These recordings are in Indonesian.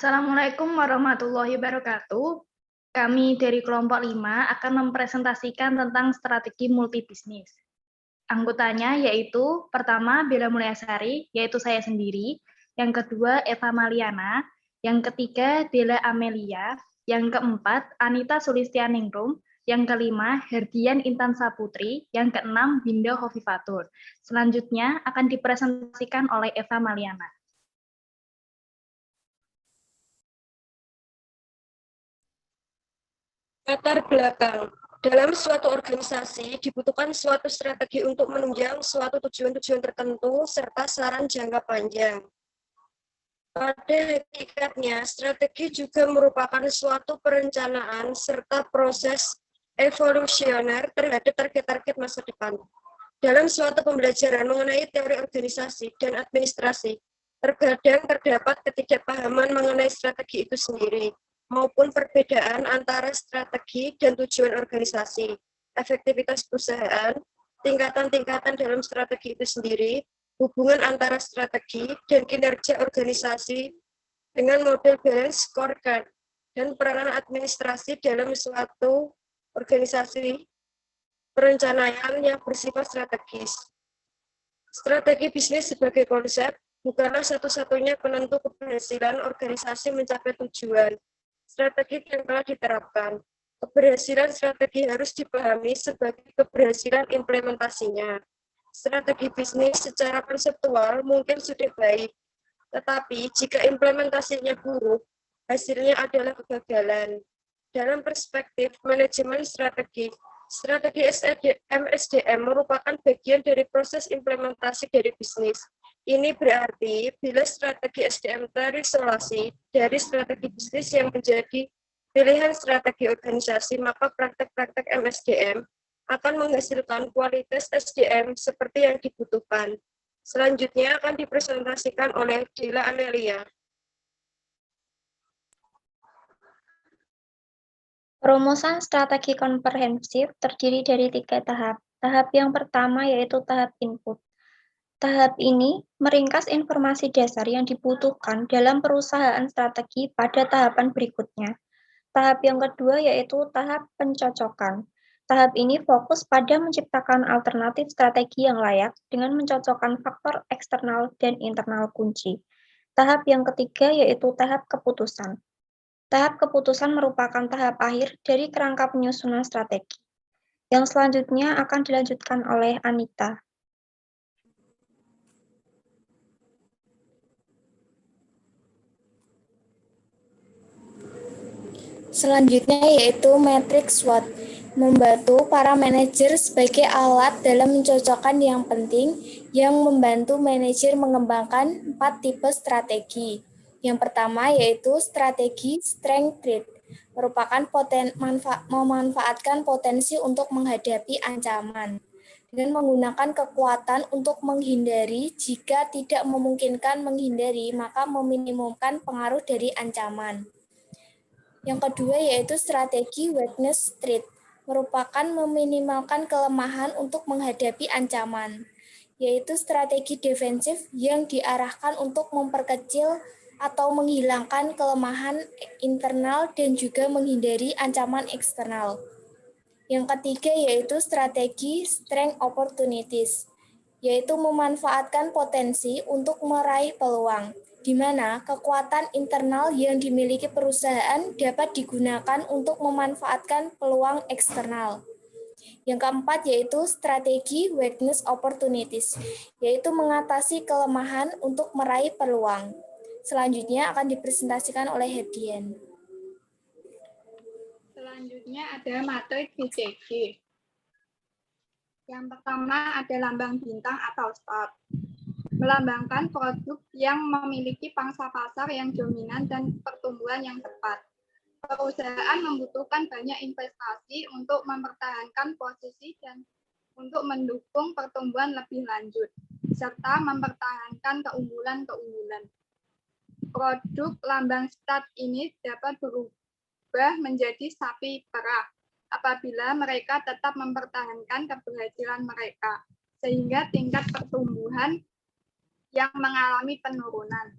Assalamualaikum warahmatullahi wabarakatuh. Kami dari kelompok 5 akan mempresentasikan tentang strategi multibisnis. Anggotanya yaitu pertama Bella Mulyasari, yaitu saya sendiri, yang kedua Eva Maliana, yang ketiga Dela Amelia, yang keempat Anita Sulistianingrum, yang kelima Herdian Intan Saputri, yang keenam Binda Hovifatur. Selanjutnya akan dipresentasikan oleh Eva Maliana. Latar belakang. Dalam suatu organisasi dibutuhkan suatu strategi untuk menunjang suatu tujuan-tujuan tertentu serta saran jangka panjang. Pada hakikatnya, strategi juga merupakan suatu perencanaan serta proses evolusioner terhadap target-target masa depan. Dalam suatu pembelajaran mengenai teori organisasi dan administrasi, terkadang terdapat ketidakpahaman mengenai strategi itu sendiri, maupun perbedaan antara strategi dan tujuan organisasi, efektivitas perusahaan, tingkatan-tingkatan dalam strategi itu sendiri, hubungan antara strategi dan kinerja organisasi dengan model balance scorecard, dan peranan administrasi dalam suatu organisasi perencanaan yang bersifat strategis. Strategi bisnis sebagai konsep bukanlah satu-satunya penentu keberhasilan organisasi mencapai tujuan. Strategi yang telah diterapkan. Keberhasilan strategi harus dipahami sebagai keberhasilan implementasinya. Strategi bisnis secara konseptual mungkin sudah baik, tetapi jika implementasinya buruk, hasilnya adalah kegagalan. Dalam perspektif manajemen strategi, strategi MSDM merupakan bagian dari proses implementasi dari bisnis. Ini berarti bila strategi SDM terisolasi dari strategi bisnis yang menjadi pilihan strategi organisasi, maka praktek-praktek MSDM akan menghasilkan kualitas SDM seperti yang dibutuhkan. Selanjutnya akan dipresentasikan oleh Dela Amelia. Perumusan strategi komprehensif terdiri dari 3 tahap. Tahap yang pertama yaitu tahap input. Tahap ini meringkas informasi dasar yang dibutuhkan dalam perusahaan strategi pada tahapan berikutnya. Tahap yang kedua yaitu tahap pencocokan. Tahap ini fokus pada menciptakan alternatif strategi yang layak dengan mencocokkan faktor eksternal dan internal kunci. Tahap yang ketiga yaitu tahap keputusan. Tahap keputusan merupakan tahap akhir dari kerangka penyusunan strategi. Yang selanjutnya akan dilanjutkan oleh Anita. Selanjutnya yaitu matriks SWOT, membantu para manajer sebagai alat dalam mencocokkan yang penting yang membantu manajer mengembangkan 4 tipe strategi. Yang pertama yaitu strategi strength trade, merupakan memanfaatkan potensi untuk menghadapi ancaman dengan menggunakan kekuatan untuk menghindari. Jika tidak memungkinkan menghindari, maka meminimumkan pengaruh dari ancaman. Yang kedua yaitu strategi weakness trade, merupakan meminimalkan kelemahan untuk menghadapi ancaman, yaitu strategi defensif yang diarahkan untuk memperkecil atau menghilangkan kelemahan internal dan juga menghindari ancaman eksternal. Yang ketiga yaitu strategi strength opportunities, yaitu memanfaatkan potensi untuk meraih peluang, di mana kekuatan internal yang dimiliki perusahaan dapat digunakan untuk memanfaatkan peluang eksternal. Yang keempat yaitu strategi weakness opportunities, yaitu mengatasi kelemahan untuk meraih peluang. Selanjutnya akan dipresentasikan oleh Herdian. Selanjutnya ada matriks BCG. Yang pertama ada lambang bintang atau star, melambangkan produk yang memiliki pangsa pasar yang dominan dan pertumbuhan yang cepat. Perusahaan membutuhkan banyak investasi untuk mempertahankan posisi dan untuk mendukung pertumbuhan lebih lanjut, serta mempertahankan keunggulan-keunggulan. Produk lambang start ini dapat berubah menjadi sapi perah apabila mereka tetap mempertahankan keberhasilan mereka, sehingga tingkat pertumbuhan yang mengalami penurunan.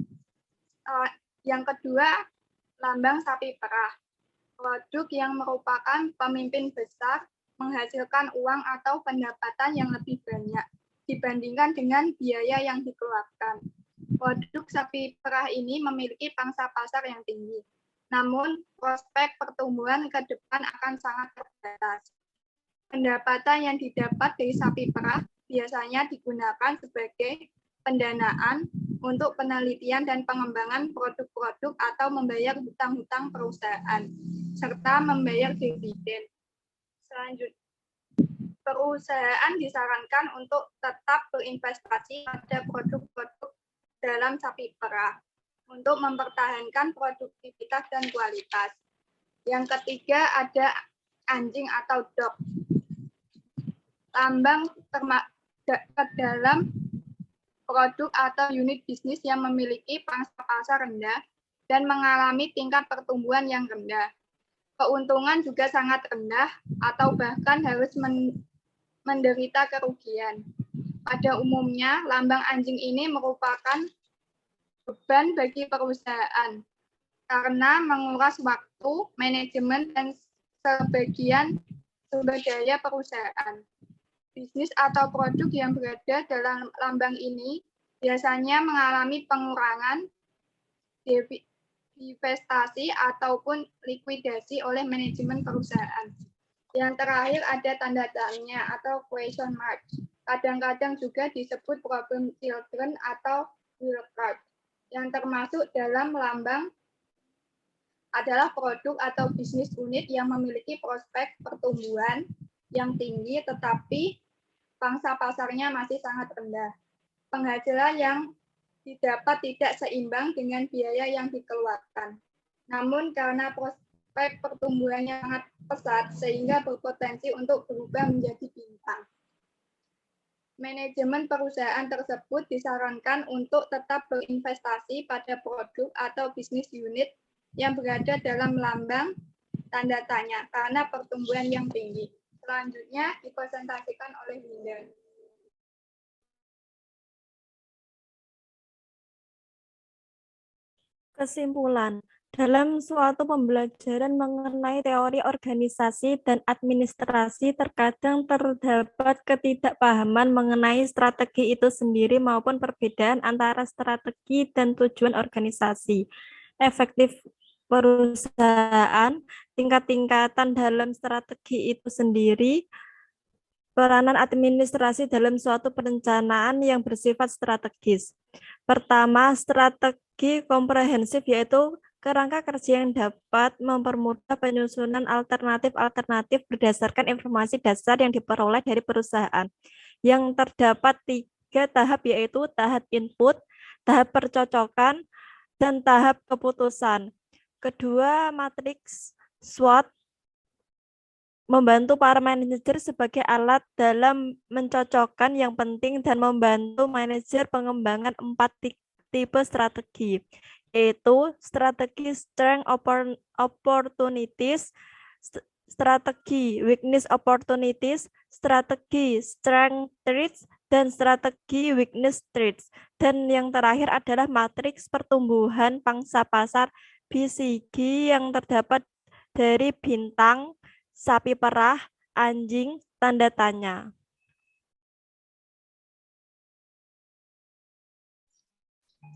Yang kedua Lambang sapi perah, produk yang merupakan pemimpin besar menghasilkan uang atau pendapatan yang lebih banyak dibandingkan dengan biaya yang dikeluarkan. Produk sapi perah ini memiliki pangsa pasar yang tinggi, namun prospek pertumbuhan ke depan akan sangat terbatas. Pendapatan yang didapat dari sapi perah biasanya digunakan sebagai pendanaan untuk penelitian dan pengembangan produk-produk atau membayar hutang-hutang perusahaan, serta membayar dividen. Selanjutnya, perusahaan disarankan untuk tetap berinvestasi pada produk-produk dalam sapi perah untuk mempertahankan produktivitas dan kualitas. Yang ketiga ada anjing atau dog. Lambang ke dalam produk atau unit bisnis yang memiliki pangsa pasar rendah dan mengalami tingkat pertumbuhan yang rendah. Keuntungan juga sangat rendah atau bahkan harus menderita kerugian. Pada umumnya, lambang anjing ini merupakan beban bagi perusahaan karena menguras waktu, manajemen, dan sebagian sumber daya perusahaan. Bisnis atau produk yang berada dalam lambang ini biasanya mengalami pengurangan divestasi ataupun likuidasi oleh manajemen perusahaan. Yang terakhir ada tanda tanya atau question mark. Kadang-kadang juga disebut problem children atau wildcard. Yang termasuk dalam lambang adalah produk atau bisnis unit yang memiliki prospek pertumbuhan yang tinggi tetapi pangsa pasarnya masih sangat rendah. Penghasilan yang didapat tidak seimbang dengan biaya yang dikeluarkan. Namun karena prospek pertumbuhannya sangat pesat sehingga berpotensi untuk berubah menjadi bintang. Manajemen perusahaan tersebut disarankan untuk tetap berinvestasi pada produk atau bisnis unit yang berada dalam lambang tanda tanya karena pertumbuhan yang tinggi. Selanjutnya dipresentasikan oleh Winda. Kesimpulan, dalam suatu pembelajaran mengenai teori organisasi dan administrasi, terkadang terdapat ketidakpahaman mengenai strategi itu sendiri maupun perbedaan antara strategi dan tujuan organisasi. Efektif perusahaan, tingkat-tingkatan dalam strategi itu sendiri, peranan administrasi dalam suatu perencanaan yang bersifat strategis. Pertama, strategi komprehensif yaitu kerangka kerja yang dapat mempermudah penyusunan alternatif-alternatif berdasarkan informasi dasar yang diperoleh dari perusahaan. Yang terdapat 3 tahap yaitu tahap input, tahap percocokan, dan tahap keputusan. Kedua, matriks SWOT membantu para manajer sebagai alat dalam mencocokkan yang penting dan membantu manajer pengembangan 4 tipe strategi, yaitu strategi strength opportunities, strategi weakness opportunities, strategi strength threats, dan strategi weakness threats. Dan yang terakhir adalah matriks pertumbuhan pangsa pasar BCG yang terdapat dari bintang, sapi perah, anjing, tanda tanya.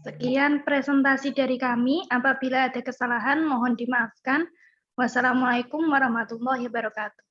Sekian presentasi dari kami. Apabila ada kesalahan, mohon dimaafkan. Wassalamualaikum warahmatullahi wabarakatuh.